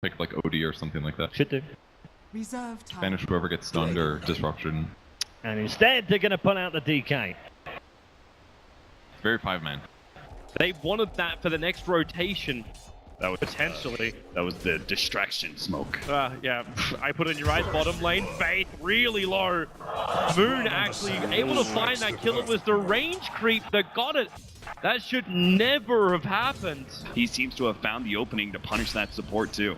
Pick like OD or something like that. Should do. Reserve time. Banish whoever gets stunned or disruption. And instead, they're going to pull out the DK. Very 5-man. They wanted that for the next rotation. That was potentially, that was the distraction smoke. Yeah, I put in your right bottom lane. Faith really low. Moon actually able to find that kill. It was the range creep that got it. That should never have happened. He seems to have found the opening to punish that support too.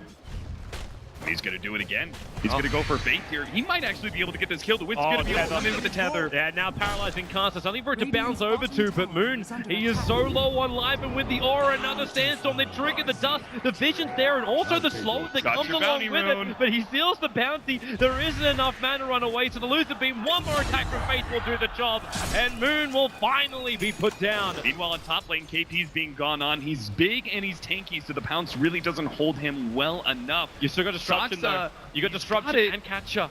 He's going to do it again. He's going to go for Faith here. He might actually be able to get this kill. The Wind's going to be able to come in with the tether. Yeah, now paralyzing caster. Something for it to bounce over to, but Moon, he is so low on life, and with the aura, another sandstorm, they trigger the dust. The vision's there, and also the slow that comes along with it, but he steals the bounty. There isn't enough mana to run away, so the loser beam, one more attack from Faith will do the job, and Moon will finally be put down. Meanwhile, in top lane, KP's being gone on. He's big and he's tanky, so the pounce really doesn't hold him well enough. You still got disruption though. You got disruption and catcher.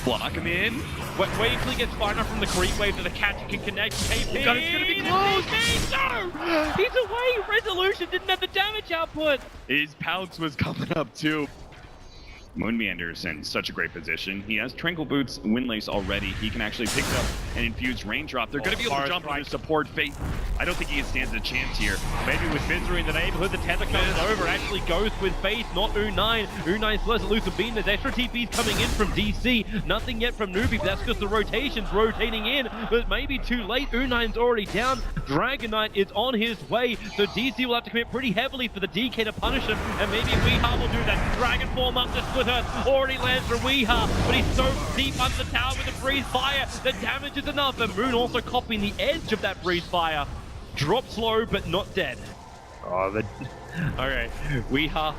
Block him in. Wait until he gets far enough from the creep wave that the catcher can connect. KP. God, it's gonna be close. No! He's away. Resolution didn't have the damage output. His pounce was coming up too. Moonmeander's in such a great position. He has Tranquil Boots, Windlace already. He can actually pick up an infused raindrop. They're going to be able to jump on to support Faith. I don't think he stands a chance here. Maybe with Misery in the neighborhood, the tether comes over, actually goes with Faith, not U9. U9 slows elusive Lucid Beam. There's extra TPs coming in from DC. Nothing yet from Newbee, but that's because the rotation's rotating in. But maybe too late. U9's already down. Dragon Knight is on his way. So DC will have to commit pretty heavily for the DK to punish him. And maybe Weeha will do that. Dragon form up to split her. Already lands from Weeha, but he's so deep under the tower with the breeze fire. The damage is enough. And Moon also copying the edge of that breeze fire. Drops low, but not dead. Okay, Weeha.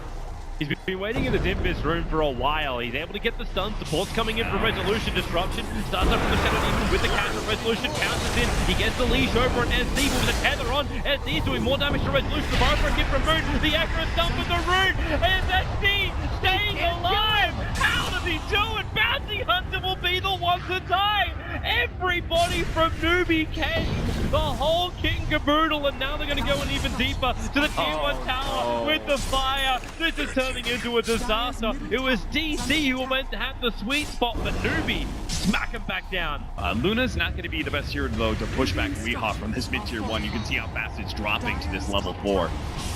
He's been waiting in the Nimbus room for a while. He's able to get the stun. Support's coming in from Resolution. Disruption starts up from the Shadow Demon with the catch. Resolution counters in. He gets the leash over on SD with the tether on. SD's doing more damage to Resolution. The bar for a hit from Moon. The accurate dump with the rune. And SD staying alive. How does he do it? Bounty Hunter will be the one to die. Everybody from Newbee came. The whole kit and caboodle, and now they're going to go in even deeper to the tier 1 tower with the fire. This is turning into a disaster. It was DC who went to have the sweet spot, but Newbee smack him back down. Luna's not going to be the best hero though to push back Weeha from this mid tier 1. You can see how fast it's dropping to this level 4.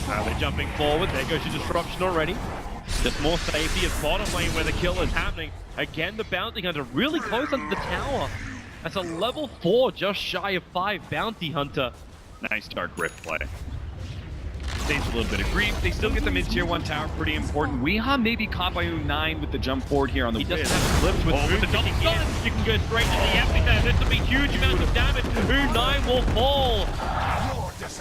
Now they're jumping forward. There goes your disruption already. Just more safety at bottom lane where the kill is happening. Again, the Bounty Hunter really close under the tower. That's a level 4, just shy of 5 Bounty Hunter. Nice Dark Rift play. Saves a little bit of grief. They still get the mid-tier 1 tower, pretty important. Weeha may be caught by U9 with the jump forward here on the He doesn't have flips with with the double stun. You can go straight to the epicenter. This will be huge amounts of damage. U9 will fall.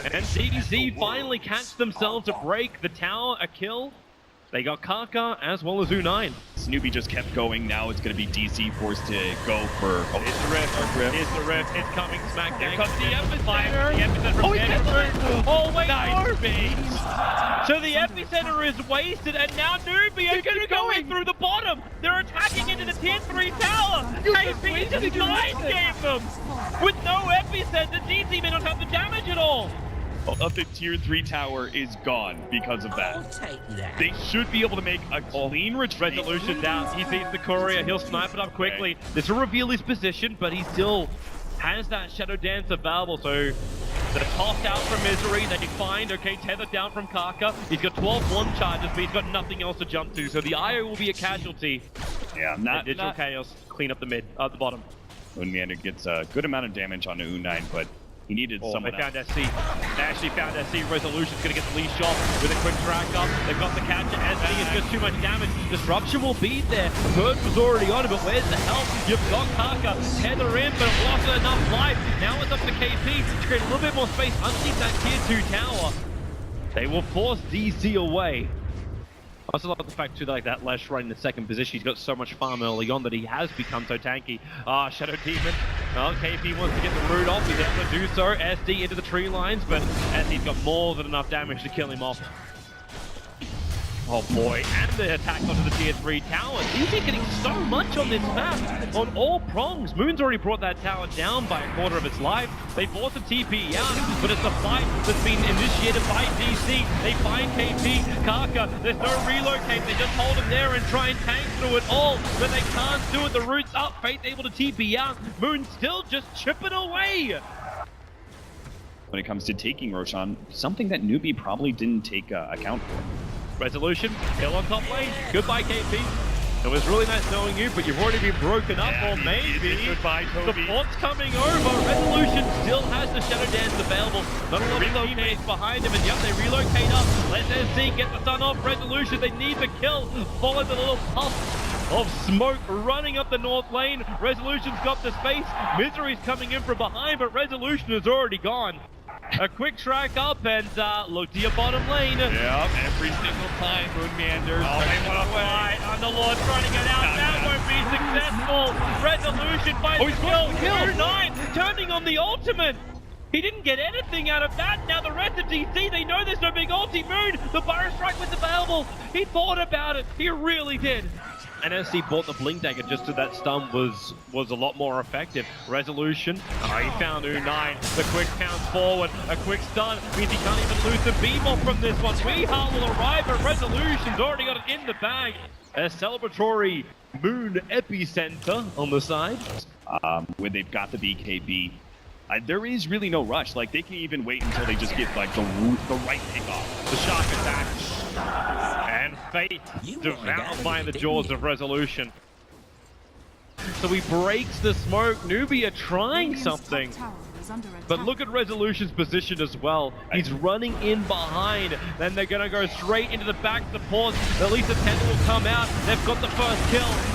And DDC finally catch themselves a break. The tower, a kill. They got Kaka as well as U9. Newbee just kept going. Now it's going to be DC forced to go for... Oh, it's the rift. It's the rift. It's coming smack down. Here comes the epicenter. The epicenter from oh, wait, nice. So the epicenter is wasted, and now Newbee are going to go in through the bottom. They're attacking into the tier 3 tower. KP just mind-game them. With no epicenter, DC may not have the damage at all. Of the tier 3 tower is gone because of that. They should be able to make a clean retreat. Resolution down. He sees the courier. He'll snipe it up quickly. This will reveal his position, but he still has that Shadow Dance available. So they're tossed out from Misery. They find, okay, tethered down from Kaka. He's got 12 one charges, but he's got nothing else to jump to. So the IO will be a casualty. Yeah, Digital Chaos clean up the mid, the bottom. Moonmeander gets a good amount of damage on U9, but he needed someone They found SC. They actually found SC. Resolution's going to get the leash shot with a quick track up. They've got the catcher. SC has just too much damage. Disruption will be there. Bird was already on it, but where's the help? You've got Kaka. Tether in, but it lost enough life. Now it's up to KP to create a little bit more space underneath that tier 2 tower. They will force DC away. I also love the fact too that Lesh right in the second position. He's got so much farm early on that he has become so tanky. Shadow Demon. Well, KP wants to get the root off. He's able to do so. SD into the tree lines, but SD's got more than enough damage to kill him off. Oh boy, and the attack onto the tier 3 tower. He's getting so much on this map, on all prongs. Moon's already brought that tower down by a quarter of its life. They force the TP out, but it's a fight that's been initiated by DC. They find KP, Kaka, there's no relocate. They just hold him there and try and tank through it all, but they can't do it. The root's up, Fate able to TP out. Moon still just chipping away. When it comes to taking Roshan, something that Newbee probably didn't take account for. Resolution, kill on top lane. Goodbye, KP. It was really nice knowing you, but you've already been broken up, or maybe goodbye, Toby. Support's coming over. Resolution still has the Shadow Dance available. Not a lot of teammates behind him, and yep, they relocate up. Let SC get the stun off Resolution. They need the kill. Follow the little puff of smoke running up the north lane. Resolution's got the space. Misery's coming in from behind, but Resolution is already gone. A quick track up and look to your bottom lane. Yep, every single time Moonmeander. Oh, they want to fight. Underlord trying to get out. That won't be successful. Resolution finds the kill. 2-9 turning on the ultimate. He didn't get anything out of that. Now the rest of DC, they know there's no big ulti. Moon, the Burrow Strike was available. He thought about it. He really did. And SC bought the Blink Dagger just so that stun was a lot more effective. Resolution. Oh, he found U9. The quick pounce forward. A quick stun means he can't even lose the beam off from this one. Weeha will arrive, but Resolution's already got it in the bag. A celebratory Moon epicenter on the side. When they've got the BKB, there is really no rush. Like, they can even wait until they just get like the right pick off. The shark attack. And Fate devoured by the jaws of Resolution. So he breaks the smoke. Newbee are trying something. But look at Resolution's position as well. He's running in behind. Then they're going to go straight into the back support. At least the tender will come out. They've got the first kill.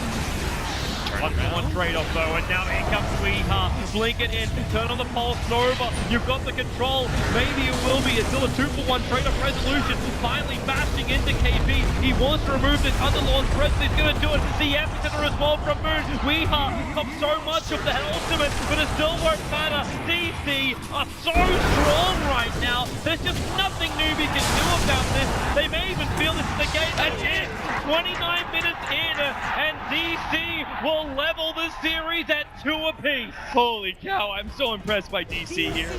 1-for-1 trade-off though, and now in comes Weeha. Blink it in, turn on the pulse, Nova. You've got the control. Maybe it will be. It's still a 2-for-1 trade-off. Resolution finally bashing into KP. He wants to remove this Underlord's breath. He's going to do it. The epicenter as well from Moon. Weeha got so much of the ultimate, but it still won't matter. DC are so strong right now. There's just nothing Newbee can do about this. They may even feel this is the game. That's it. 29 minutes in, and DC will level the series at 2 apiece. Holy cow, I'm so impressed by DC here.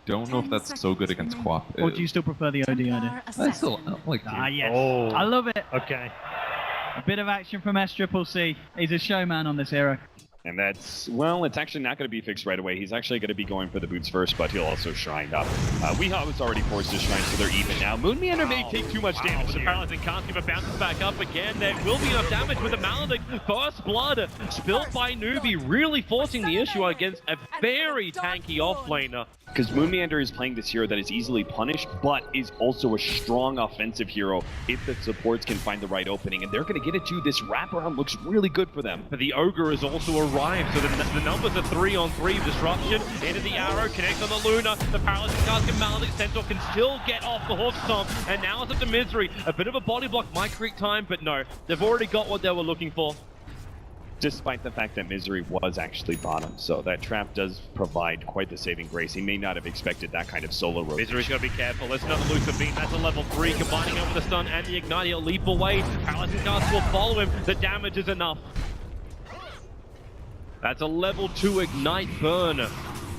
Don't know if that's so good against Quap. Or do you still prefer the OD idea? I still like Ah, yes. Oh. I love it. Okay. A bit of action from Sccc. He's a showman on this hero. And that's, well, it's actually not going to be fixed right away. He's actually going to be going for the boots first, but he'll also shrine up. Weeha was already forced to shrine, so they're even now. Moonmeander may take too much damage. The paralyzing can't give a bounces back up again. There will be enough damage with the Maledict. First blood spilled by Newbee, really forcing the issue against a very tanky offlaner. Because Moonmeander is playing this hero that is easily punished, but is also a strong offensive hero if the supports can find the right opening. And they're going to get it too. This wraparound looks really good for them. But the Ogre has also arrived, so the numbers are 3-on-3. Disruption into the arrow, connects on the Luna. The paralyzing cast and Maledict Centaur can still get off the hook stomp. And now it's up to Misery. A bit of a body block might create time, but no. They've already got what they were looking for. Despite the fact that Misery was actually bottom, so that trap does provide quite the saving grace. He may not have expected that kind of solo rotation. Misery's got to be careful. There's another Lucifer beam. That's a level 3. Combining it with the stun and the ignite, he'll leap away. Paralyzing cast will follow him. The damage is enough. That's a level 2 ignite burn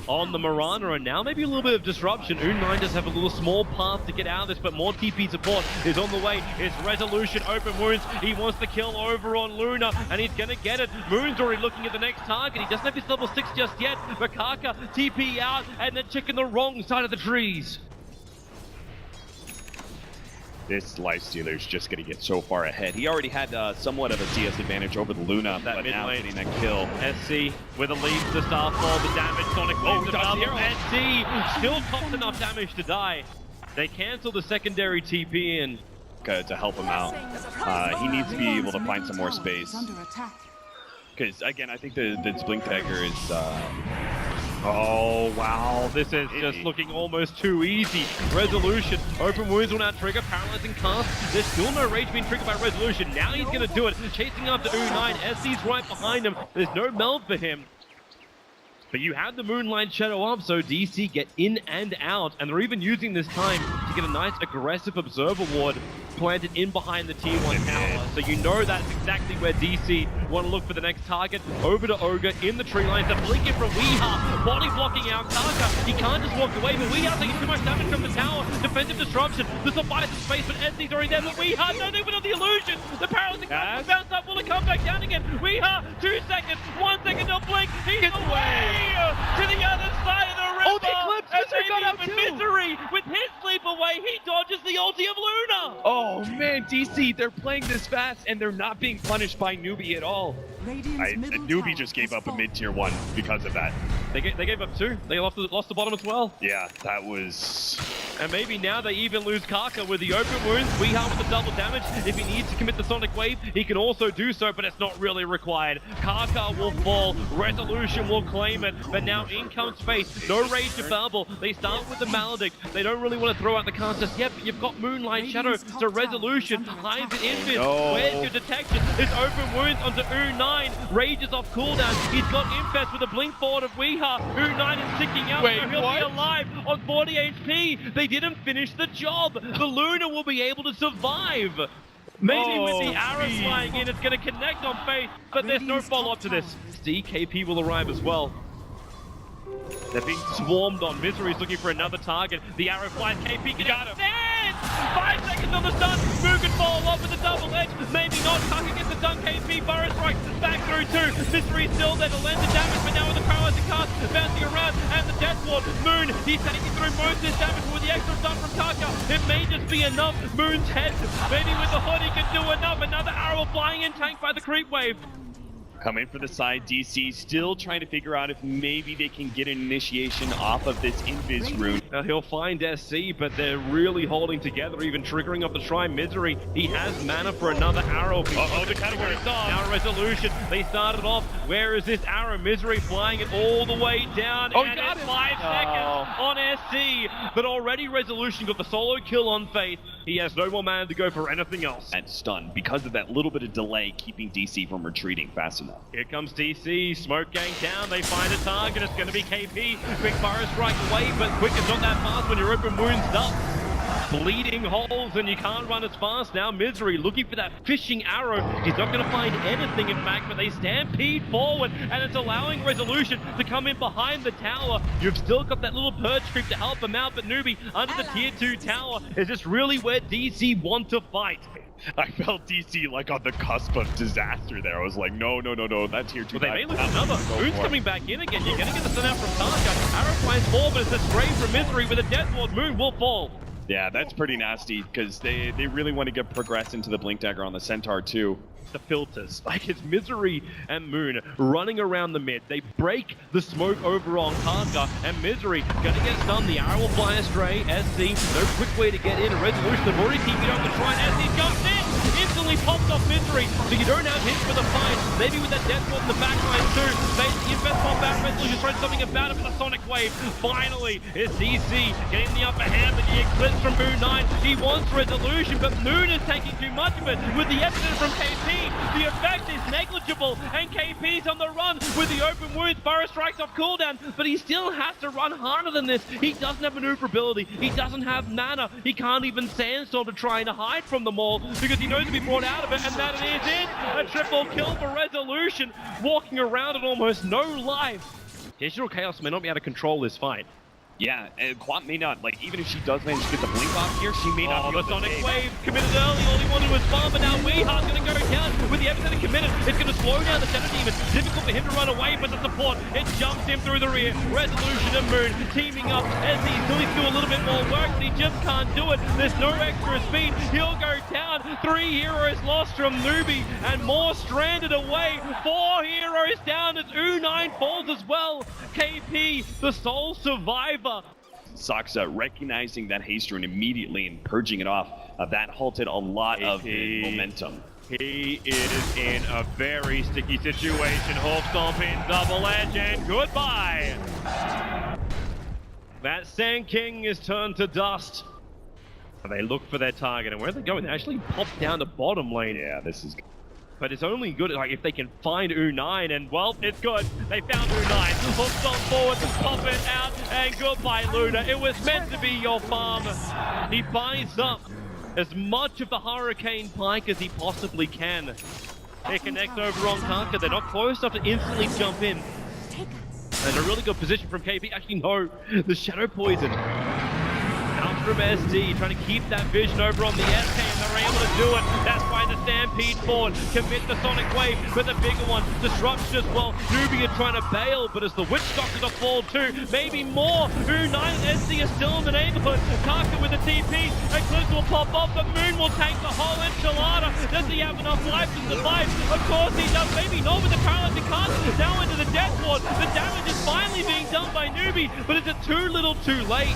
on the Mirana, and now maybe a little bit of disruption. U9 does have a little small path to get out of this, but more TP support is on the way. It's Resolution, open wounds. He wants to kill over on Luna, and he's gonna get it. Moon's already looking at the next target. He doesn't have his level 6 just yet, but Kaka TP out, and then checking the wrong side of the trees. This Lifestealer's just going to get so far ahead. He already had somewhat of a CS advantage over the Luna, but now getting that kill. SC with a lead to Starfall, the damage, Sonic leaves another. SC still tops enough damage to die. They cancel the secondary TP in. To help him out. He needs to be able to find some more space. Because, again, I think the Blink Dagger is... Oh, wow. This is just looking almost too easy. Resolution. Open wounds will now trigger. Paralyzing cast. There's still no rage being triggered by Resolution. Now he's going to do it. Chasing after U9. SC's right behind him. There's no meld for him. But you have the Moonlight Shadow up, so DC get in and out, and they're even using this time to get a nice aggressive Observer Ward planted in behind the Tier 1 tower. So you know that's exactly where DC want to look for the next target. Over to Ogre in the tree lines. The flicker from Weeha, body blocking out Kaka. He can't just walk away, but Weeha taking too much damage from the tower. Defensive disruption. There's a fight in space, but SC's already there. But Weeha, no, they went on the illusion. The paralyzing bounce up. Will it come back down again? Weeha, 2 seconds, 1 second, no blink. He's away to the other side of the river. Oh, the Eclipse! Misery got out too! Misery with his sleep away. He dodges the ulti of Luna. Oh man, DC, they're playing this fast and they're not being punished by Newbee at all. Newbee just gave up a mid-tier 1 because of that. They gave up 2. They lost the bottom as well. Yeah, that was... And maybe now they even lose Kaka with the open wounds. Weeha with the double damage. If he needs to commit the Sonic Wave, he can also do so, but it's not really required. Kaka will fall. Resolution will claim it. But now in comes Space. No Rage to Babble. They start with the Maledict. They don't really want to throw out the casters yet, but you've got Moonlight Shadow. So Resolution hides an invis. No. Where's your detection? His open wounds onto U9. Rage is off cooldown. He's got Infest with a blink forward of Weeha. U9 is ticking out. Wait, so he'll what? be alive on 40 HP. They didn't finish the job. The Luna will be able to survive. Maybe with the arrow flying in, it's going to connect on Faith, but there's no follow-up to this. DKP will arrive as well. They're being swarmed on. Misery's looking for another target. The arrow flies. KP can got him. 5 seconds on the stun. Moo can fall off with a double edge. Maybe not. Kaka gets the done. KP. Burrow strikes back through too. Misery's still there to lend the damage, but now with the paralyzing cast bouncing around and the death ward. Moon, he's taking through most of this damage with the extra stun from Kaka. It may just be enough. Moon's head. Maybe with the hood he can do enough. Another arrow flying in, tanked by the creep wave. Coming for the side, DC still trying to figure out if maybe they can get an initiation off of this Invis rune. Now he'll find SC, but they're really holding together, even triggering up the Shrine. Misery, he has mana for another arrow. Oh, the category stop. Now Resolution, they started off. Where is this arrow? Misery flying it all the way down. Oh, and got it's it. 5 seconds on SC. But already Resolution got the solo kill on Faith. He has no more mana to go for anything else. And stun because of that little bit of delay, keeping DC from retreating fast enough. Here comes DC, smoke gang down, they find a target, it's going to be KP, quick fire strike away, but quick is not that fast when your open wounds up. Bleeding holes and you can't run as fast now. Misery looking for that fishing arrow. He's not going to find anything in fact, but they stampede forward and it's allowing Resolution to come in behind the tower. You've still got that little perch creep to help him out, but Newbee under the tier 2 tower is just really where DC want to fight. I felt DC like on the cusp of disaster there. I was like, no, that tier 2. Well, they may lose another. Moon's coming back in again. You're going to get the stun out from Kaka. Arrow flies fall, but it's a spray from Misery with a death ward. Moon will fall. Yeah, that's pretty nasty because they really want to get progress into the Blink Dagger on the Centaur too. The filters, like it's Misery and Moon running around the mid. They break the smoke over on Kaka, and Misery gonna get stunned. The arrow will fly astray. SC, no quick way to get in. Resolution, they've already keeping on the Shrine. SC jumps in, instantly pops off Misery, so you don't have hits for the fight. Maybe with that death ward in the backline too. They invest on back. Resolution trying something about it with a Sonic Wave. Finally, it's DC getting the upper hand, but the Eclipse from Moon 9. He wants Resolution, but Moon is taking too much of it with the accident from KP. The effect is negligible, and KP's on the run with the open wounds. Burrow strikes off cooldown, but he still has to run harder than this. He doesn't have maneuverability. He doesn't have mana. He can't even sandstorm to try and hide from them all because he knows to be brought out of it, and that is it. A triple kill for Resolution, walking around at almost no life. Digital Chaos may not be able to control this fight. Yeah, and Quant may not, like, even if she does manage to get the blink off here, she may not be the able to Sonic save. Wave committed early, all he wanted was farm, but now Weeha's gonna go down with the epicenter committed. It's gonna slow down the center demon. Difficult for him to run away, but the support, it jumps him through the rear. Resolution and Moon teaming up as he's doing a little bit more work, but he just can't do it. There's no extra speed. He'll go down. 3 heroes lost from Newbee, and more stranded away. 4 heroes down as U9 falls as well. KP, the sole survivor. Saksa recognizing that haste rune immediately and purging it off. That halted a lot of the momentum. He is in a very sticky situation. Hawk Stomp in double edge and goodbye. That Sand King is turned to dust. They look for their target, and where are they going? They actually pop down the bottom lane. Yeah, this is... but it's only good like if they can find U9, and well, it's good. They found U9. Hooks on forward, pop it out, and goodbye, Luda. It was meant to be your farm. He buys up as much of the Hurricane Pike as he possibly can. It connects over on Kaka. They're not close enough to instantly jump in. And a really good position from KP. Actually, no, the Shadow Poison. Out from SD, trying to keep that vision over on the SK, and they're able to do it. That's why the Stampede forward commit the Sonic Wave with a bigger one. Disruption as well. Newbee are trying to bail, but as the Witch Doctors are fall too, maybe more. U9 and SD are still in the neighborhood. Kaka with the TP. Eclipse will pop off, but Moon will take the whole enchilada. Does he have enough life to survive? Of course he does. Maybe not with the paralyzing cast. Now into the Death Ward. The damage is finally being done by Newbee, but is it too little too late?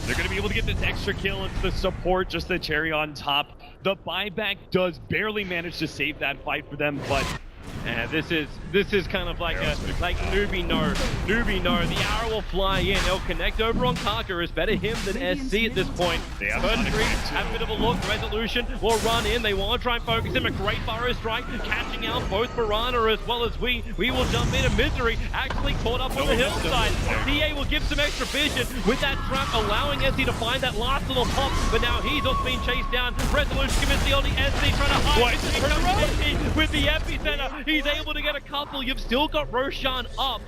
They're going to be able to get this extra kill. It's the support, just the cherry on top. The buyback does barely manage to save that fight for them, but this is kind of like Newbee no. The arrow will fly in. They'll connect over on Kaka. It's better him than SC at this point. They have a bit of a look. Resolution will run in. They want to try and focus him. A great burrow strike, catching out both Piranha as well as we. We will jump in. Misery actually caught up on the hillside. TA will give some extra vision with that trap, allowing SC to find that last little pop. But now he's also being chased down. Resolution commits the only SC trying to hide with the epicenter. He's able to get a couple. You've still got Roshan up.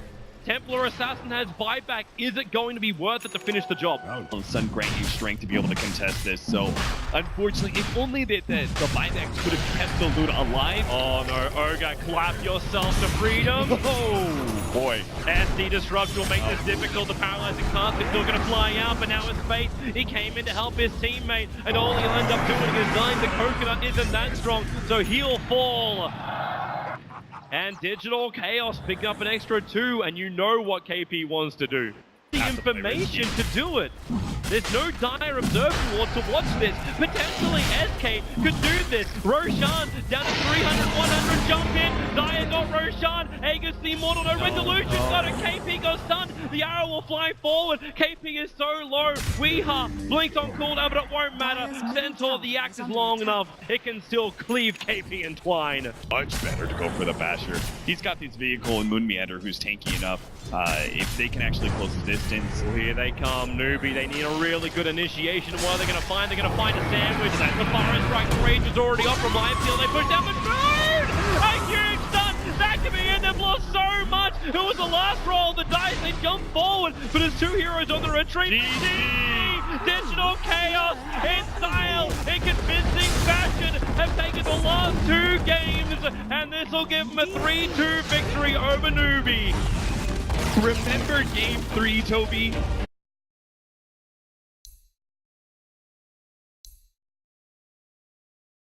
Templar Assassin has buyback. Is it going to be worth it to finish the job? all of a sudden grant you strength to be able to contest this. So, unfortunately, if only the buyback could have kept the loot alive. Oh no, Oga, clap yourself to freedom. Oh boy. SD Disrupt will make this difficult. The paralyzing cast is still going to fly out, but now it's fate. He came in to help his teammate, and all he'll end up doing is dying. The coconut isn't that strong, so he'll fall. And Digital Chaos picking up an extra 2, and you know what KP wants to do. The information to do it. There's no dire observer ward to watch this. Potentially SK could do this. Roshan down to 300, 100, jump in. Dire got Roshan. Aegis the Immortal, no resolution. Got it. KP got stunned. The arrow will fly forward. KP is so low. Weeha blinks on cooldown, but it won't matter. Centaur, the axe is long enough. It can still cleave KP and Twine. Much better to go for the Basher. He's got this vehicle in Moonmeander who's tanky enough. If they can actually close the distance. Here they come, Newbee. They need a really good initiation. What are they going to find? They're going to find a sandwich. The fire strike rage is already up from Livefield. They push down the moon! A huge stun! That could be in. They've lost so much. It was the last roll. The dice, they jump forward, but there's two heroes on the retreat. Digital Chaos in style, in convincing fashion, have taken the last 2 games, and this will give them a 3-2 victory over Newbee. Remember game 3, Toby?